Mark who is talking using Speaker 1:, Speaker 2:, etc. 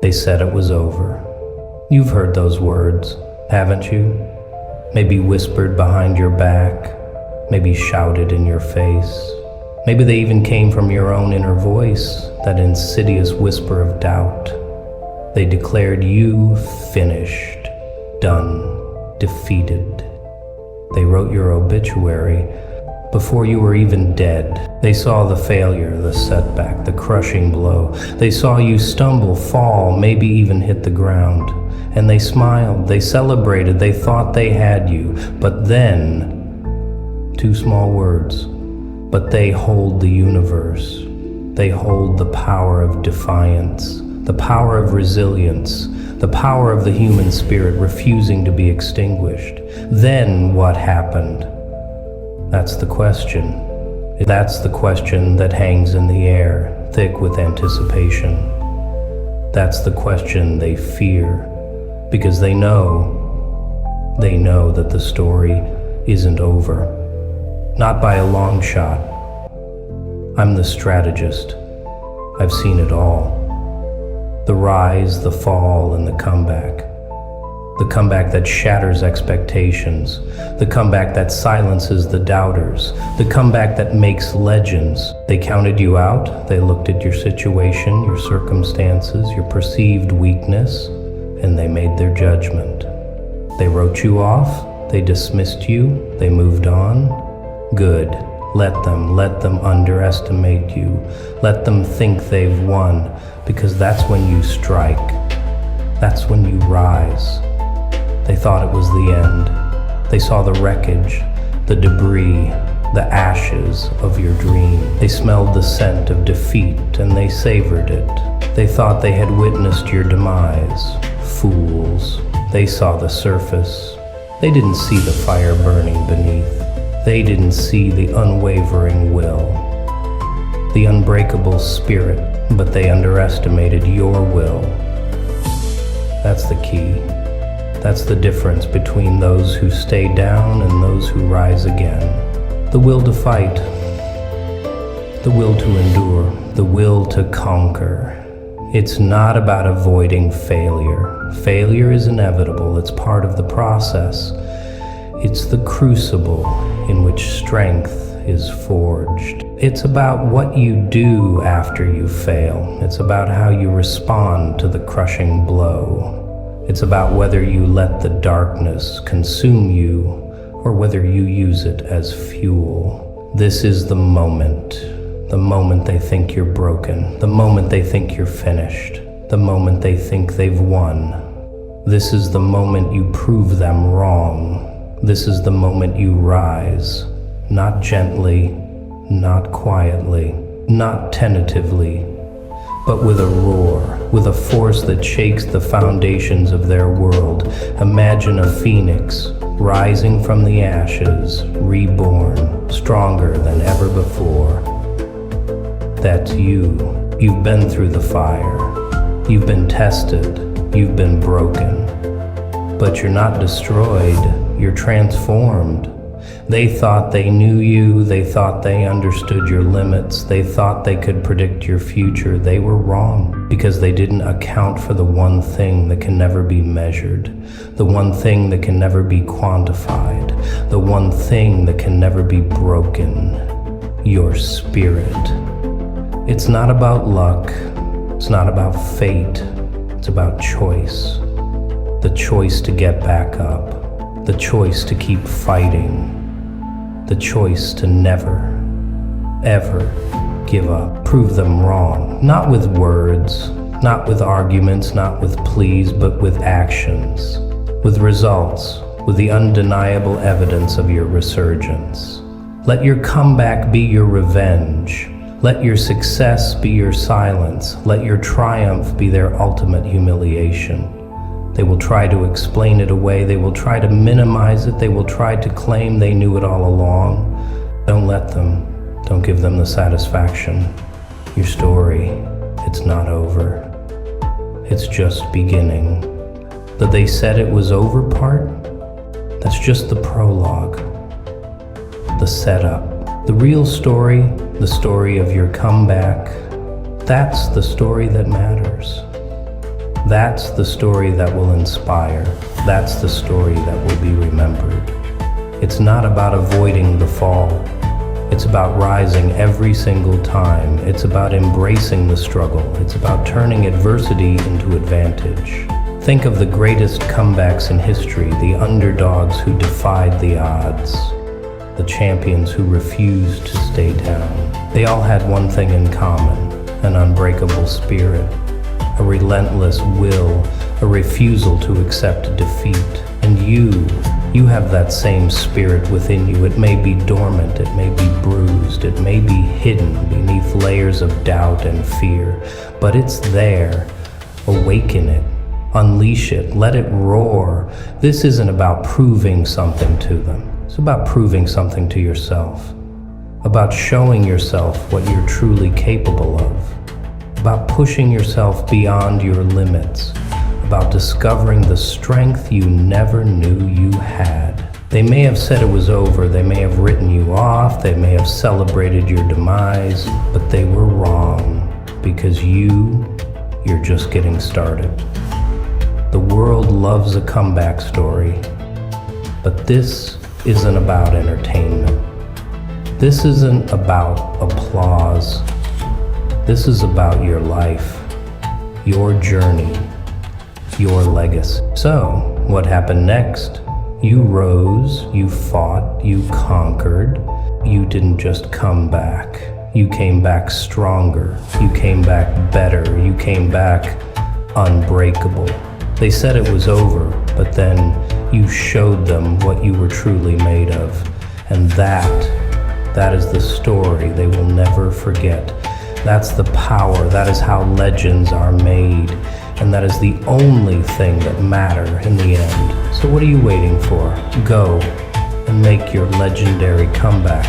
Speaker 1: They said it was over. You've heard those words, haven't you? Maybe whispered behind your back, maybe shouted in your face. Maybe they even came from your own inner voice, that insidious whisper of doubt. They declared you finished, done, defeated. They wrote your obituary before you were even dead. They saw the failure, the setback, the crushing blow. They saw you stumble, fall, maybe even hit the ground. And they smiled, they celebrated, they thought they had you. But then, two small words, but they hold the universe. They hold the power of defiance, the power of resilience, the power of the human spirit refusing to be extinguished. Then what happened? That's the question. That's the question that hangs in the air, thick with anticipation. That's the question they fear, because they know that the story isn't over. Not by a long shot. I'm the strategist. I've seen it all. The rise, the fall, and the comeback. The comeback that shatters expectations. The comeback that silences the doubters. The comeback that makes legends. They counted you out. They looked at your situation, your circumstances, your perceived weakness, and they made their judgment. They wrote you off. They dismissed you. They moved on. Good. Let them underestimate you. Let them think they've won, because that's when you strike. That's when you rise. They thought it was the end. They saw the wreckage, the debris, the ashes of your dream. They smelled the scent of defeat and they savored it. They thought they had witnessed your demise. Fools. They saw the surface. They didn't see the fire burning beneath. They didn't see the unwavering will, the unbreakable spirit, but they underestimated your will. That's the key. That's the difference between those who stay down and those who rise again. The will to fight, the will to endure, the will to conquer. It's not about avoiding failure. Failure is inevitable. It's part of the process. It's the crucible in which strength is forged. It's about what you do after you fail. It's about how you respond to the crushing blow. It's about whether you let the darkness consume you or whether you use it as fuel. This is the moment they think you're broken, the moment they think you're finished, the moment they think they've won. This is the moment you prove them wrong. This is the moment you rise, not gently, not quietly, not tentatively, but with a roar, with a force that shakes the foundations of their world. Imagine a phoenix rising from the ashes, reborn, stronger than ever before. That's you. You've been through the fire. You've been tested. You've been broken. But you're not destroyed. You're transformed. They thought they knew you. They thought they understood your limits. They thought they could predict your future. They were wrong because they didn't account for the one thing that can never be measured, the one thing that can never be quantified, the one thing that can never be broken: your spirit. It's not about luck. It's not about fate. It's about choice. The choice to get back up. The choice to keep fighting. The choice to never, ever give up. Prove them wrong. Not with words, not with arguments, not with pleas, but with actions. With results. With the undeniable evidence of your resurgence. Let your comeback be your revenge. Let your success be your silence. Let your triumph be their ultimate humiliation. They will try to explain it away. They will try to minimize it. They will try to claim they knew it all along. Don't let them. Don't give them the satisfaction. Your story, it's not over. It's just beginning. The "they said it was over" part, that's just the prologue, the setup. The real story, the story of your comeback, that's the story that matters. That's the story that will inspire. That's the story that will be remembered. It's not about avoiding the fall. It's about rising every single time. It's about embracing the struggle. It's about turning adversity into advantage. Think of the greatest comebacks in history, the underdogs who defied the odds, the champions who refused to stay down. They all had one thing in common: an unbreakable spirit, a relentless will, a refusal to accept defeat. And you have that same spirit within you. It may be dormant, it may be bruised, it may be hidden beneath layers of doubt and fear, but it's there. Awaken it, unleash it, let it roar. This isn't about proving something to them. It's about proving something to yourself, about showing yourself what you're truly capable of, about pushing yourself beyond your limits, about discovering the strength you never knew you had. They may have said it was over, they may have written you off, they may have celebrated your demise, but they were wrong, because you're just getting started. The world loves a comeback story, but this isn't about entertainment. This isn't about applause. This is about your life, your journey, your legacy. So, what happened next? You rose, you fought, you conquered. You didn't just come back. You came back stronger. You came back better. You came back unbreakable. They said it was over, but then you showed them what you were truly made of. And that is the story they will never forget. That's the power. That is how legends are made. And that is the only thing that matters in the end. So what are you waiting for? Go and make your legendary comeback.